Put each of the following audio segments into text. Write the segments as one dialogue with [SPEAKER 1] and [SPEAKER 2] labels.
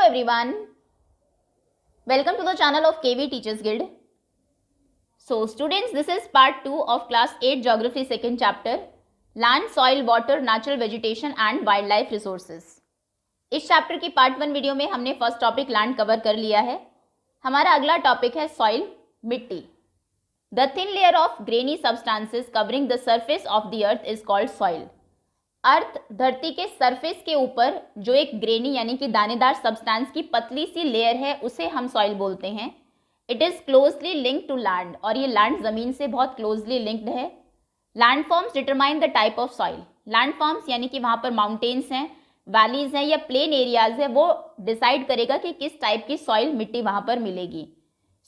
[SPEAKER 1] everyone, welcome to the channel of KV Teachers Guild. So students, this is part 2 of class 8 geography second chapter, land, soil, water, natural vegetation and wildlife resources. इस chapter की part 1 video में हमने first topic land cover कर लिया है. हमारा अगला topic है सॉइल, मिट्टी. The thin layer of grainy substances covering the surface of the earth is called soil. Earth धरती के सरफेस के ऊपर जो एक ग्रेनी यानी कि दानेदार सब्सटेंस की पतली सी लेयर है उसे हम सॉइल बोलते हैं. It is closely linked to land और ये लैंड ज़मीन से बहुत क्लोजली लिंक्ड है. Land forms determine the type of soil. Land forms यानी कि वहाँ पर माउंटेन्स हैं, वैलीज हैं या प्लेन एरियाज है, वो डिसाइड करेगा कि किस टाइप की सॉइल मिट्टी वहाँ पर मिलेगी.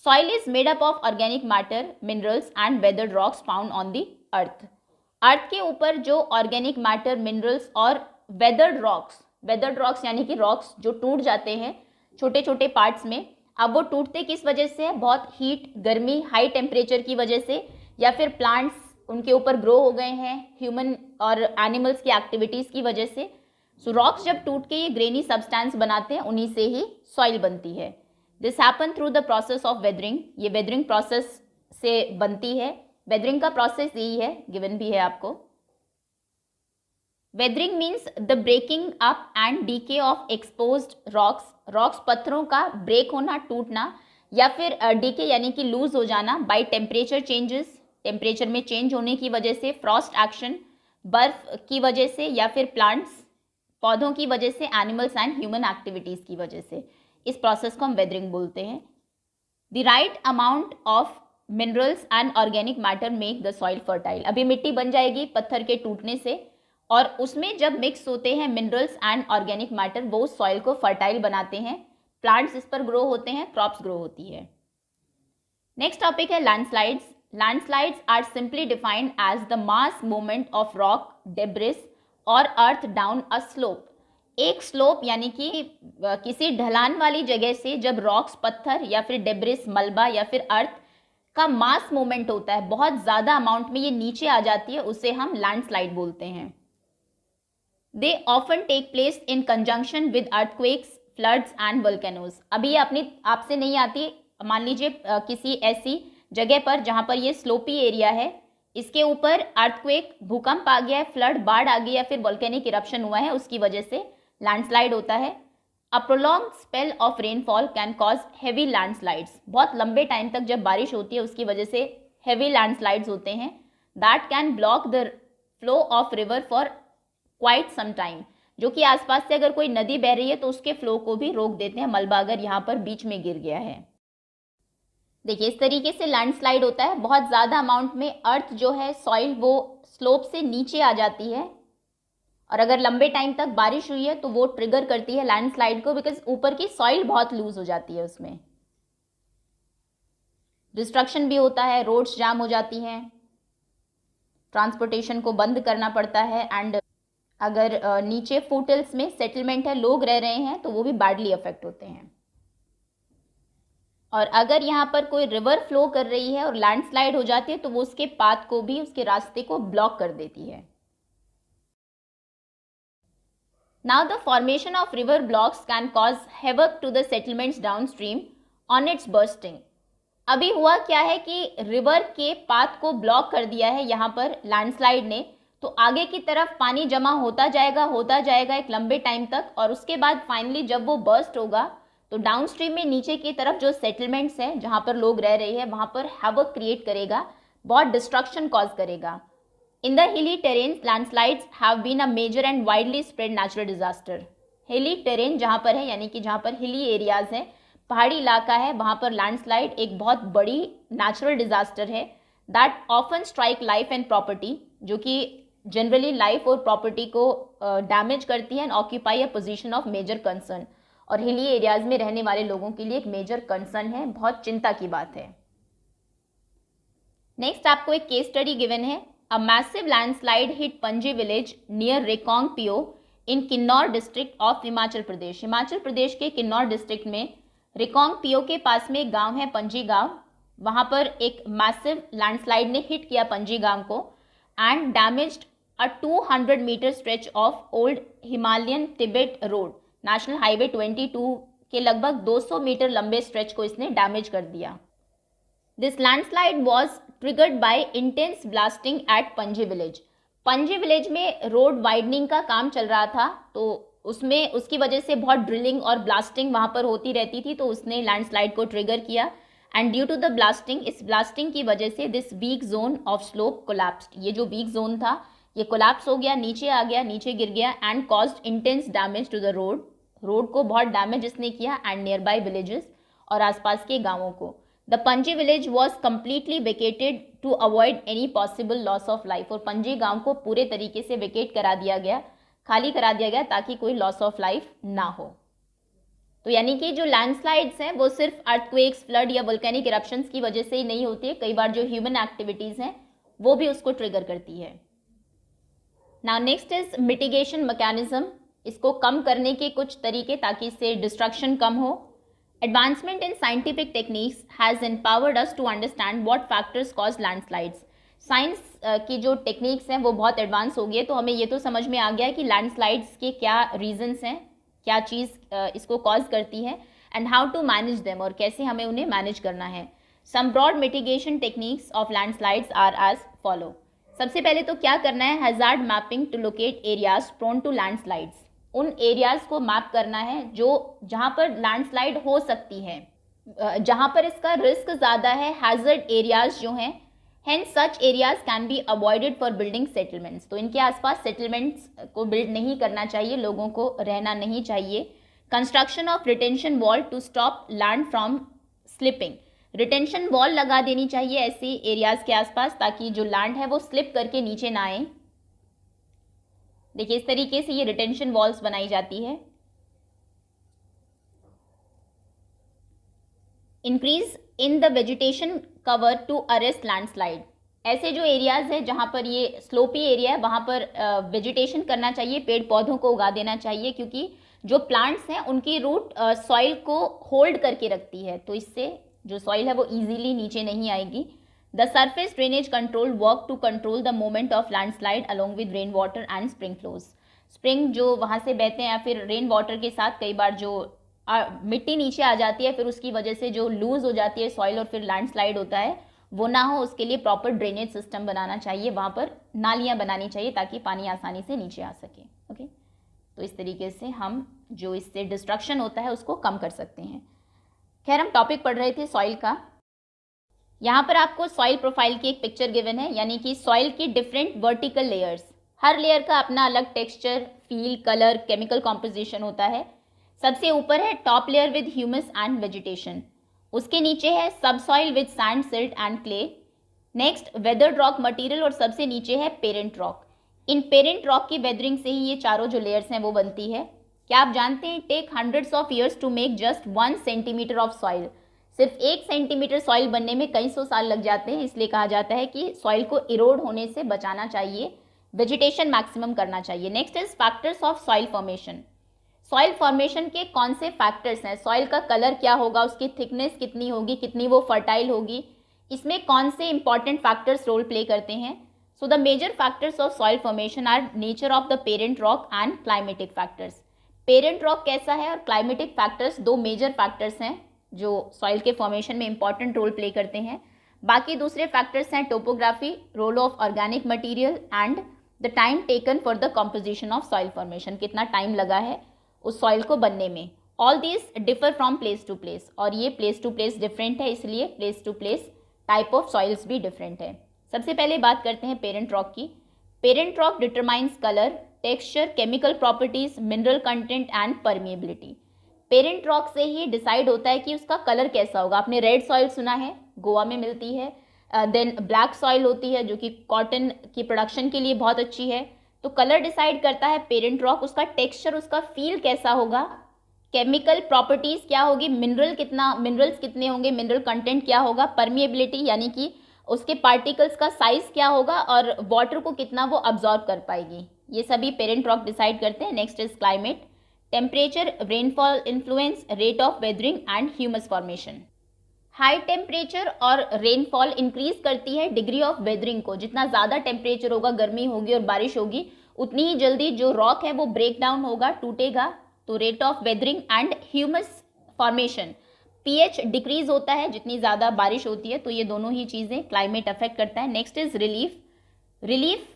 [SPEAKER 1] Soil is made up of organic matter, minerals and weathered rocks found on the earth. Earth के ऊपर जो ऑर्गेनिक मैटर, मिनरल्स और वेदर्ड रॉक्स यानी कि रॉक्स जो टूट जाते हैं छोटे छोटे पार्ट्स में. अब वो टूटते किस वजह से है? बहुत हीट, गर्मी, हाई टेम्परेचर की वजह से, या फिर प्लांट्स उनके ऊपर ग्रो हो गए हैं ह्यूमन और एनिमल्स की एक्टिविटीज़ की वजह से. सो रॉक्स जब टूट के ये ग्रेनी सब्सटेंस बनाते हैं उन्हीं से ही सॉइल बनती है. This happen through the process of weathering. ये वेदरिंग प्रोसेस से बनती है. वेदरिंग का प्रोसेस यही है, गिवन भी है आपको. Weathering means the breaking up and decay of exposed rocks. Rocks पत्थरों का ब्रेक होना, टूटना, या फिर डीके यानी कि लूज हो जाना बाय टेम्परेचर चेंजेस. टेम्परेचर में चेंज होने की वजह से, फ्रॉस्ट एक्शन, बर्फ की वजह से, या फिर प्लांट्स, पौधों की वजह से, एनिमल्स एंड ह्यूमन एक्टिविटीज़ की वजह से. इस प्रोसेस को हम वेदरिंग बोलते हैं. The right amount of minerals and organic matter make the soil fertile. अभी मिट्टी बन जाएगी पत्थर के टूटने से, और उसमें जब मिक्स होते हैं मिनरल्स एंड ऑर्गेनिक मैटर वो सॉइल को फर्टाइल बनाते हैं. प्लांट्स इस पर ग्रो होते हैं, क्रॉप्स ग्रो होती है. नेक्स्ट टॉपिक है landslides. Landslides are simply defined as the mass movement of rock, debris और अर्थ डाउन अ स्लोप. एक स्लोप यानी कि किसी ढलान वाली जगह से जब रॉक्स, पत्थर या फिर डेब्रिस, मलबा या फिर अर्थ का मास मूवमेंट होता है, बहुत ज़्यादा अमाउंट में ये नीचे आ जाती है, उसे हम लैंडस्लाइड बोलते हैं. They often take place in conjunction with earthquakes, floods and volcanoes. अभी ये अपनी आपसे नहीं आती. मान लीजिए किसी ऐसी जगह पर जहाँ पर ये स्लोपी एरिया है, इसके ऊपर अर्थक्वेक, भूकंप आ गया है, फ्लड, बाढ़ आ गई या फिर वोल्केनिक इरप्शन हुआ है, उसकी वजह से लैंडस्लाइड होता है. A prolonged spell of rainfall can cause heavy landslides. बहुत लंबे टाइम तक जब बारिश होती है उसकी वजह से heavy landslides होते हैं. That can block the flow of river for quite some time. जो कि आसपास से अगर कोई नदी बह रही है तो उसके फ्लो को भी रोक देते हैं, मलबा अगर यहाँ पर बीच में गिर गया है. देखिए इस तरीके से लैंडस्लाइड होता है. बहुत ज़्यादा अमाउंट में अर्थ जो है, सॉइल, वो स्लोप से नीचे आ जाती है, और अगर लंबे टाइम तक बारिश हुई है तो वो ट्रिगर करती है लैंडस्लाइड को, बिकॉज ऊपर की सॉइल बहुत लूज हो जाती है. उसमें डिस्ट्रक्शन भी होता है, रोड्स जाम हो जाती हैं, ट्रांसपोर्टेशन को बंद करना पड़ता है, एंड अगर नीचे फुटहिल्स में सेटलमेंट है, लोग रह रहे हैं, तो वो भी बैडली अफेक्ट होते हैं. और अगर यहाँ पर कोई रिवर फ्लो कर रही है और लैंडस्लाइड हो जाती है तो वो उसके पाथ को भी, उसके रास्ते को ब्लॉक कर देती है. Now the formation of river blocks can cause havoc to the settlements downstream on its bursting. अभी हुआ क्या है कि रिवर के पाथ को ब्लॉक कर दिया है यहाँ पर लैंडस्लाइड ने, तो आगे की तरफ पानी जमा होता जाएगा एक लंबे टाइम तक, और उसके बाद फाइनली जब वो बर्स्ट होगा तो डाउनस्ट्रीम में नीचे की तरफ जो सेटलमेंट्स हैं जहाँ पर लोग रह रहे हैं वहाँ पर हैवक क्रिएट करेगा, बहुत डिस्ट्रक्शन कॉज करेगा. In the hilly terrains, landslides have been a major and widely spread natural disaster. Hilly terrain जहाँ पर है यानी कि जहाँ पर hilly areas हैं, पहाड़ी इलाका है, वहाँ पर लैंडस्लाइड एक बहुत बड़ी नेचुरल डिजास्टर है. That often strike life and property, जो कि जनरली लाइफ और प्रॉपर्टी को डैमेज करती है, and occupy a position of major concern. और हिली एरियाज में रहने वाले लोगों के लिए एक मेजर कंसर्न है, बहुत चिंता की बात है. नेक्स्ट आपको एक केस स्टडी गिवन है. A massive landslide hit Panji village near Rekong-Pio in Kinnaur district of Himachal Pradesh. Himachal Pradesh के किन्नौर डिस्ट्रिक्ट में रेकोंग-पियो के पास में एक गांव है, पंजी गांव. वहां पर एक मैसिव लैंडस्लाइड ने हिट किया पंजी गांव को, and damaged a 200 meter stretch of old Himalayan Tibet road, national highway 22 के लगभग 200 मीटर लंबे स्ट्रेच को इसने डैमेज कर दिया। This landslide was triggered by intense blasting at Panji village. Panji village में रोड वाइडनिंग का काम चल रहा था, तो उसमें उसकी वजह से बहुत ड्रिलिंग और ब्लास्टिंग वहाँ पर होती रहती थी, तो उसने लैंडस्लाइड को ट्रिगर किया। And due to the blasting, इस ब्लास्टिंग की वजह से this weak zone of slope collapsed. ये जो वीक जोन था ये कोलैप्स हो गया, नीचे आ गया, नीचे गिर गया and caused intense damage to the road. Road को बहुत डैमेज इसने किया एंड नियर बाय विलेजेस और आसपास के गाँवों को। The Panji village was completely vacated to avoid any possible loss of life. और पंजी गांव को पूरे तरीके से वेकेट करा दिया गया, खाली करा दिया गया, ताकि कोई लॉस ऑफ लाइफ ना हो। तो यानी कि जो लैंडस्लाइड्स हैं वो सिर्फ अर्थक्वेक्स, फ्लड या वोल्केनिक इरप्शंस की वजह से ही नहीं होती है, कई बार जो ह्यूमन एक्टिविटीज़ हैं वो भी उसको ट्रिगर करती है। Now next is mitigation mechanism. इसको कम करने के कुछ तरीके ताकि इससे डिस्ट्रक्शन कम हो। Advancement in scientific techniques has empowered us to understand what factors cause landslides. Science की जो टेक्निक्स हैं वो बहुत एडवांस हो गई है, तो हमें ये तो समझ में आ गया है कि लैंडस्लाइड्स के क्या रीजंस हैं, क्या चीज़ इसको कॉज करती है and how to manage them, और कैसे हमें उन्हें मैनेज करना है। Some broad mitigation techniques of landslides are as follow. सबसे पहले तो क्या करना है, hazard mapping to locate areas prone to landslides. उन एरियाज को मैप करना है जो जहाँ पर लैंडस्लाइड हो सकती है, जहाँ पर इसका रिस्क ज़्यादा है, हैजर्ड एरियाज जो हैं। Hence such areas can be avoided for building settlements. तो इनके आसपास सेटलमेंट्स को बिल्ड नहीं करना चाहिए, लोगों को रहना नहीं चाहिए। Construction of retention wall to stop land from slipping. Retention wall लगा देनी चाहिए ऐसे एरियाज के आसपास, ताकि जो लैंड है वो स्लिप करके नीचे ना आए। देखिए इस तरीके से ये रिटेंशन वॉल्स बनाई जाती है। Increase in the vegetation cover to arrest landslide. ऐसे जो एरियाज है जहाँ पर ये स्लोपी एरिया है वहाँ पर वेजिटेशन करना चाहिए, पेड़ पौधों को उगा देना चाहिए, क्योंकि जो प्लांट्स हैं उनकी रूट सॉइल को होल्ड करके रखती है, तो इससे जो सॉइल है वो इजीली नीचे नहीं आएगी। The surface drainage control work to control the movement of landslide along with rain water and spring flows. Spring जो वहाँ से बहते हैं या फिर रेन वाटर के साथ कई बार जो मिट्टी नीचे आ जाती है, फिर उसकी वजह से जो लूज हो जाती है सॉइल और फिर लैंडस्लाइड होता है, वो ना हो, उसके लिए प्रॉपर ड्रेनेज सिस्टम बनाना चाहिए, वहाँ पर नालियाँ बनानी चाहिए ताकि पानी आसानी से नीचे आ सके। ओके, तो इस तरीके से हम जो इससे डिस्ट्रक्शन होता है उसको कम कर सकते हैं। खैर, हम टॉपिक पढ़ रहे थे सॉइल का। यहाँ पर आपको सॉइल प्रोफाइल की एक पिक्चर गिवन है, यानी कि सॉइल की डिफरेंट वर्टिकल लेयर्स। हर लेयर का अपना अलग texture, feel, colour, chemical composition होता है। सबसे ऊपर है top layer with humus and vegetation. उसके नीचे है सब soil with sand, silt and clay. Next weathered rock material और सबसे नीचे है पेरेंट रॉक। इन पेरेंट रॉक की वेदरिंग से ही ये चारों जो लेयर्स हैं वो बनती है। क्या आप जानते हैं take hundreds of years to make just 1 centimeter of soil. सिर्फ 1 सेंटीमीटर सॉइल बनने में कई सौ साल लग जाते हैं, इसलिए कहा जाता है कि सॉइल को इरोड होने से बचाना चाहिए, वेजिटेशन मैक्सिमम करना चाहिए। Next is factors of soil formation. Soil formation के कौन से फैक्टर्स हैं, सॉइल का कलर क्या होगा, उसकी थिकनेस कितनी होगी, कितनी वो फर्टाइल होगी, इसमें कौन से इंपॉर्टेंट फैक्टर्स रोल प्ले करते हैं। So the major factors of soil formation are nature of the parent rock and climatic factors. Parent rock कैसा है और क्लाइमेटिक फैक्टर्स दो मेजर फैक्टर्स हैं जो सॉइल के फॉर्मेशन में इंपॉर्टेंट रोल प्ले करते हैं। बाकी दूसरे फैक्टर्स हैं topography, role of organic material and the time taken for the composition of soil formation, कितना टाइम लगा है उस सॉइल को बनने में। All this differ from place to place, और ये प्लेस टू प्लेस डिफरेंट है, इसलिए place to place type of soils भी डिफरेंट है। सबसे पहले बात करते हैं पेरेंट रॉक की। Parent rock determines colour, texture, chemical properties, mineral content and permeability. Parent rock से ही डिसाइड होता है कि उसका कलर कैसा होगा। आपने रेड सॉइल सुना है, गोवा में मिलती है। देन ब्लैक सॉइल होती है जो कि कॉटन की प्रोडक्शन के लिए बहुत अच्छी है। तो कलर डिसाइड करता है पेरेंट रॉक, उसका टेक्सचर, उसका फील कैसा होगा, केमिकल प्रॉपर्टीज क्या होगी, मिनरल्स कितने होंगे, मिनरल कंटेंट क्या होगा, परमिएबिलिटी यानी कि उसके पार्टिकल्स का साइज क्या होगा, और वाटर को कितना वो अब्जॉर्ब कर पाएगी, ये सभी पेरेंट रॉक डिसाइड करते हैं। Next is climate, temperature, rainfall influence, rate of weathering and humus formation. High temperature और रेनफॉल इंक्रीज करती है डिग्री ऑफ वेदरिंग को। जितना ज़्यादा टेम्परेचर होगा, गर्मी होगी और बारिश होगी, उतनी ही जल्दी जो रॉक है वो ब्रेक डाउन होगा, टूटेगा। तो rate of weathering and humus formation, pH decrease होता है जितनी ज़्यादा बारिश होती है, तो ये दोनों ही चीज़ें क्लाइमेट अफेक्ट करता है। Next is relief. रिलीफ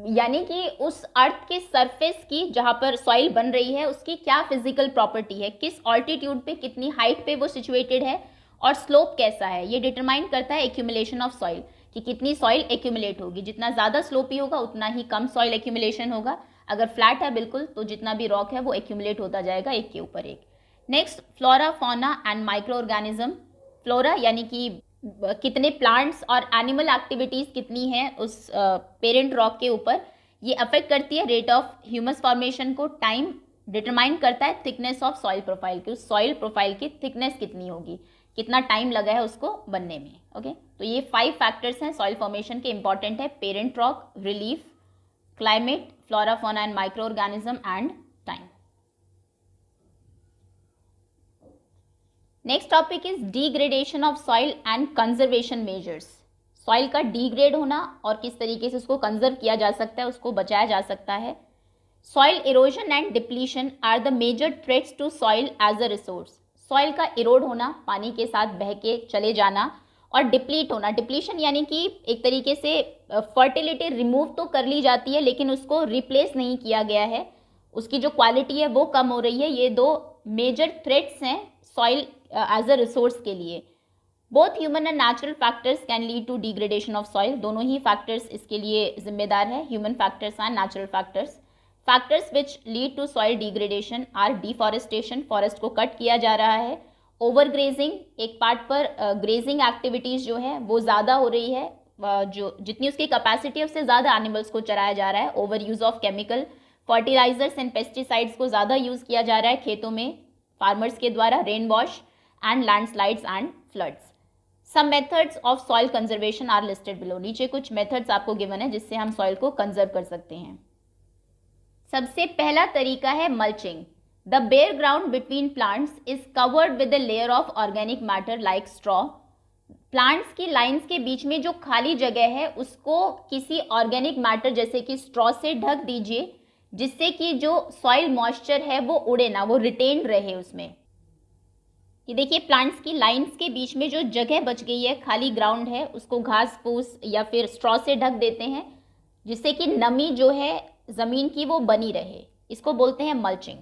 [SPEAKER 1] यानी कि उस अर्थ के सरफेस की जहाँ पर सॉइल बन रही है उसकी क्या फिजिकल प्रॉपर्टी है, किस ऑल्टीट्यूड पे, कितनी हाइट पे वो सिचुएटेड है और स्लोप कैसा है, ये डिटरमाइन करता है एक्यूमुलेशन ऑफ सॉइल, कि कितनी सॉइल एक्यूमुलेट होगी। जितना ज़्यादा स्लोपी होगा उतना ही कम सॉइल एक्यूमुलेशन होगा। अगर फ्लैट है बिल्कुल तो जितना भी रॉक है वो एक्यूमुलेट होता जाएगा एक के ऊपर एक। Next, flora, fauna and micro organism. Flora यानी कि कितने प्लांट्स और एनिमल एक्टिविटीज़ कितनी हैं उस पेरेंट रॉक के ऊपर, ये अफेक्ट करती है रेट ऑफ ह्यूमस फॉर्मेशन को। टाइम डिटरमाइन करता है थिकनेस ऑफ सॉइल प्रोफाइल की, उस सॉइल प्रोफाइल की थिकनेस कितनी होगी, कितना टाइम लगा है उसको बनने में। ओके, तो ये 5 फैक्टर्स हैं सॉइल फॉर्मेशन के, इंपॉर्टेंट है। Parent rock, relief, climate, flora, fauna and micro organism and time. Next topic is degradation of soil and conservation measures. Soil का डिग्रेड होना और किस तरीके से उसको कंजर्व किया जा सकता है, उसको बचाया जा सकता है। Soil erosion and depletion are the major threats to soil as a resource. Soil का इरोड होना, पानी के साथ बह के चले जाना, और डिप्लीट होना, डिप्लीशन यानी कि एक तरीके से फर्टिलिटी रिमूव तो कर ली जाती है लेकिन उसको रिप्लेस नहीं किया गया है, उसकी जो क्वालिटी है वो कम हो रही है। ये दो मेजर थ्रेट्स हैं सॉइल एज अ रिसोर्स के लिए। Both human and natural factors can lead to degradation of soil. दोनों ही फैक्टर्स इसके लिए जिम्मेदार है, human factors and natural factors. Factors which lead to soil degradation are deforestation, forest को कट किया जा रहा है। ओवर ग्रेजिंग, एक पार्ट पर ग्रेजिंग एक्टिविटीज़ जो है वो ज़्यादा हो रही है, जो जितनी उसकी कैपेसिटी है उससे ज़्यादा एनिमल्स को चराया जा रहा है। Over use of chemical fertilisers and pesticides को ज़्यादा यूज़ किया जा रहा है खेतों में फार्मर्स के द्वारा। Rain wash and landslides and floods. Some methods of soil conservation are listed below. नीचे कुछ मेथड्स आपको गिवन है जिससे हम सॉइल को कंजर्व कर सकते हैं। सबसे पहला तरीका है mulching. The bare ground between plants is covered with a layer of organic matter like straw. Plants की लाइंस के बीच में जो खाली जगह है उसको किसी ऑर्गेनिक मैटर जैसे कि स्ट्रॉ से ढक दीजिए, जिससे कि जो सॉइल मॉइस्चर है वो उड़े ना, वो रिटेन रहे उसमें। ये देखिए, प्लांट्स की लाइंस के बीच में जो जगह बच गई है, खाली ग्राउंड है, उसको घास फूस या फिर स्ट्रॉ से ढक देते हैं जिससे कि नमी जो है ज़मीन की वो बनी रहे। इसको बोलते हैं mulching.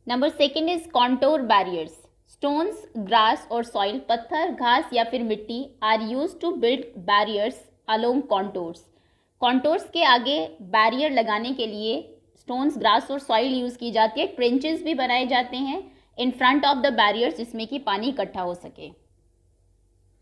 [SPEAKER 1] Number second is contour barriers. Stones, grass और सॉइल, पत्थर, घास या फिर मिट्टी are use to build barriers along contours. Contours के आगे बैरियर लगाने के लिए स्टोन्स, ग्रास और सॉइल यूज़ की जाती है। ट्रेंचेस भी बनाए जाते हैं in front of the barriers जिसमें कि पानी इकट्ठा हो सके।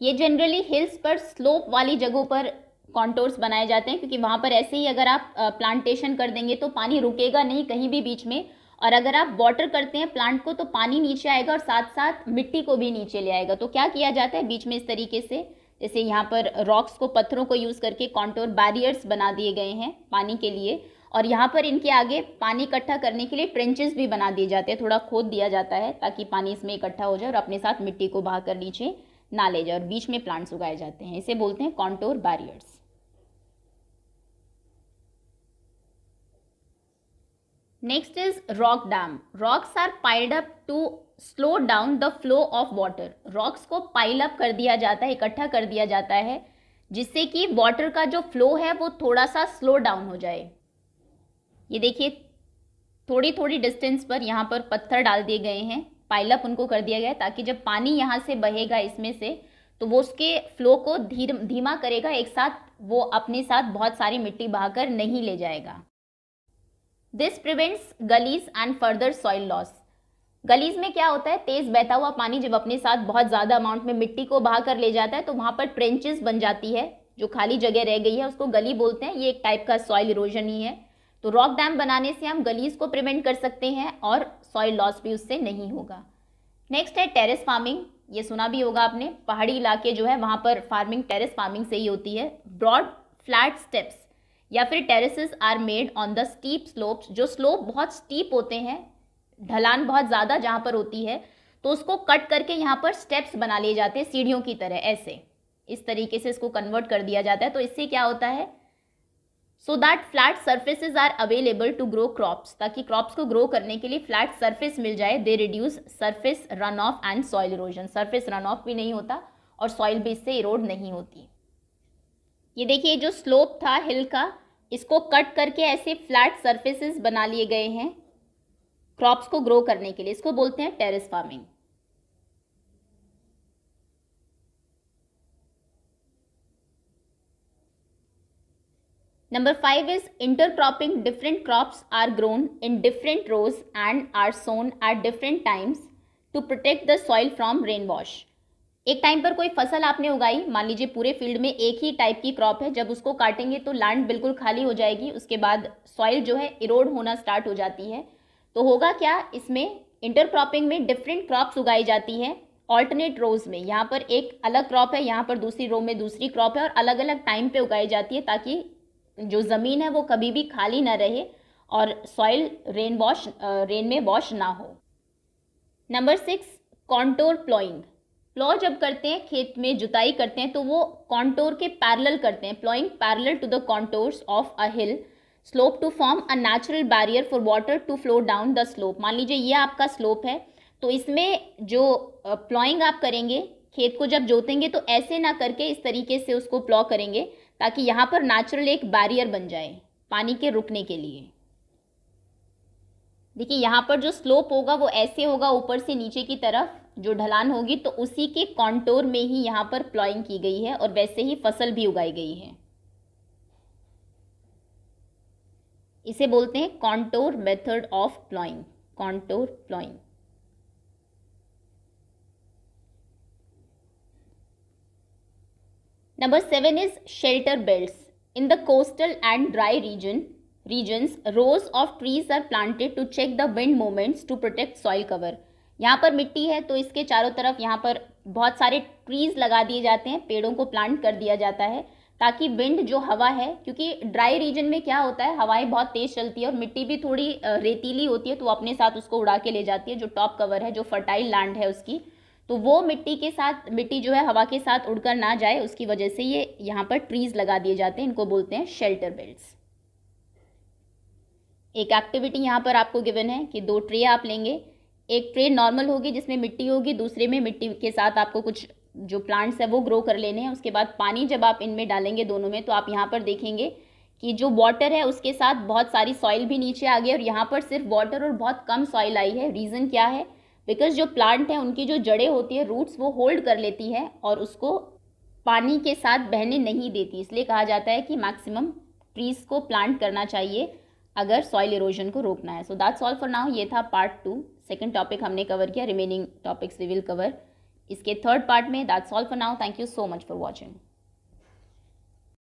[SPEAKER 1] ये जनरली हिल्स पर स्लोप वाली जगहों पर कॉन्टोर्स बनाए जाते हैं, क्योंकि वहाँ पर ऐसे ही अगर आप प्लांटेशन कर देंगे तो पानी रुकेगा नहीं कहीं भी बीच में, और अगर आप वाटर करते हैं प्लांट को तो पानी नीचे आएगा और साथ साथ मिट्टी को भी नीचे ले आएगा। तो क्या किया जाता है बीच में इस तरीके से, जैसे यहाँ पर रॉक्स को, पत्थरों को यूज़ करके कॉन्टोर बैरियर्स बना दिए गए हैं पानी के लिए, और यहाँ पर इनके आगे पानी इकट्ठा करने के लिए ट्रेंचेस भी बना दिए जाते हैं, थोड़ा खोद दिया जाता है ताकि पानी इसमें इकट्ठा हो जाए और अपने साथ मिट्टी को बहा कर नीचे ना ले जाए, और बीच में प्लांट्स उगाए जाते हैं। इसे बोलते हैं contour barriers. Next is rock dam. Rocks are piled up to slow down the flow of water. Rocks को पाइल अप कर दिया जाता है, इकट्ठा कर दिया जाता है, जिससे कि वाटर का जो फ्लो है वो थोड़ा सा स्लो डाउन हो जाए। ये देखिए, थोड़ी थोड़ी डिस्टेंस पर यहाँ पर पत्थर डाल दिए गए हैं, पाइल अप उनको कर दिया गया है ताकि जब पानी यहाँ से बहेगा इसमें से तो वो उसके फ्लो को धीमा करेगा, एक साथ वो अपने साथ बहुत सारी मिट्टी बहाकर नहीं ले जाएगा। This prevents gullies and further soil loss. Gullies में क्या होता है, तेज बहता हुआ पानी जब अपने साथ बहुत ज़्यादा अमाउंट में मिट्टी को बहा कर ले जाता है तो वहाँ पर ट्रेंचेस बन जाती है, जो खाली जगह रह गई है उसको गली बोलते हैं। ये एक टाइप का सॉइल इरोजन ही है। तो रॉक डैम बनाने से हम गलीज को प्रिवेंट कर सकते हैं और सॉइल लॉस भी उससे नहीं होगा। नेक्स्ट है टेरेस फार्मिंग। ये सुना भी होगा आपने, पहाड़ी इलाके जो है वहाँ पर फार्मिंग टेरेस फार्मिंग से ही होती है। ब्रॉड फ्लैट स्टेप्स या फिर terraces are made on the steep slopes. जो स्लोप बहुत स्टीप होते हैं, ढलान बहुत ज़्यादा जहाँ पर होती है, तो उसको कट करके यहाँ पर स्टेप्स बना लिए जाते हैं सीढ़ियों की तरह, ऐसे इस तरीके से इसको कन्वर्ट कर दिया जाता है। तो इससे क्या होता है, so that flat surfaces are available to grow crops, ताकि क्रॉप्स को ग्रो करने के लिए फ्लैट सर्फेस मिल जाए. They reduce surface run off and soil erosion. Surface run off भी नहीं होता और सॉइल भी इससे इरोड नहीं होती. ये देखिए जो स्लोप था हिल का, इसको कट करके ऐसे फ्लैट सर्फेसेस बना लिए गए हैं क्रॉप्स को ग्रो करने के लिए. इसको बोलते हैं terrace farming. Number 5 is intercropping. Different crops are grown in different rows and are sown at different times to protect the soil from rainwash. एक टाइम पर कोई फसल आपने उगाई, मान लीजिए पूरे फील्ड में एक ही टाइप की क्रॉप है, जब उसको काटेंगे तो लैंड बिल्कुल खाली हो जाएगी, उसके बाद सॉइल जो है इरोड होना स्टार्ट हो जाती है. तो होगा क्या, इसमें इंटरक्रॉपिंग में डिफरेंट क्रॉप्स उगाई जाती है ऑल्टरनेट रोज में. यहाँ पर एक अलग क्रॉप है, यहाँ पर दूसरी रो में दूसरी क्रॉप है और अलग अलग टाइम पे उगाई जाती है, ताकि जो ज़मीन है वो कभी भी खाली ना रहे और सॉइल रेन में वॉश ना हो. Number 6, contour ploughing. प्लॉ जब करते हैं, खेत में जुताई करते हैं, तो वो कॉन्टोर के पैरेलल करते हैं. Ploughing parallel to the contours of a hill slope to form a natural barrier for water to flow down the slope. मान लीजिए ये आपका स्लोप है, तो इसमें जो प्लॉइंग आप करेंगे, खेत को जब जोतेंगे तो ऐसे ना करके इस तरीके से उसको प्लॉ करेंगे, ताकि यहाँ पर नेचुरल एक बैरियर बन जाए पानी के रुकने के लिए. देखिए यहाँ पर जो स्लोप होगा वो ऐसे होगा ऊपर से नीचे की तरफ, जो ढलान होगी, तो उसी के कॉन्टोर में ही यहाँ पर प्लॉइंग की गई है और वैसे ही फसल भी उगाई गई है. इसे बोलते हैं contour method of ploughing. Contour ploughing. Number 7 is shelter belts. In the coastal and dry regions, rows of trees are planted to check the wind movements to protect soil cover. यहाँ पर मिट्टी है तो इसके चारों तरफ यहाँ पर बहुत सारे ट्रीज लगा दिए जाते हैं, पेड़ों को प्लांट कर दिया जाता है, ताकि विंड जो हवा है, क्योंकि ड्राई रीजन में क्या होता है, हवाएं बहुत तेज चलती है और मिट्टी भी थोड़ी रेतीली होती है, तो वो अपने साथ उसको उड़ा के ले जाती है. जो टॉप कवर है, जो फर्टाइल लैंड है उसकी, तो वो मिट्टी जो है हवा के साथ उड़कर ना जाए, उसकी वजह से ये यहाँ पर ट्रीज लगा दिए जाते हैं. इनको बोलते हैं शेल्टर बेल्ट्स. एक एक्टिविटी यहाँ पर आपको गिवन है कि 2 ट्रे आप लेंगे. एक ट्रे नॉर्मल होगी जिसमें मिट्टी होगी, दूसरे में मिट्टी के साथ आपको कुछ जो प्लांट्स है वो ग्रो कर लेने हैं. उसके बाद पानी जब आप इनमें डालेंगे दोनों में, तो आप यहाँ पर देखेंगे कि जो वाटर है उसके साथ बहुत सारी सॉइल भी नीचे आ गई और यहाँ पर सिर्फ वाटर और बहुत कम सॉइल आई है. रीज़न क्या है, बिकॉज जो प्लांट है उनकी जो जड़ें होती है, रूट्स, वो होल्ड कर लेती है और उसको पानी के साथ बहने नहीं देती. इसलिए कहा जाता है कि मैक्सिमम ट्रीज को प्लांट करना चाहिए अगर सॉइल इरोजन को रोकना है. So that's all for now. ये था पार्ट 2. सेकंड टॉपिक हमने कवर किया, remaining topics we will cover इसके थर्ड पार्ट में. That's all for now. Thank you so much for watching.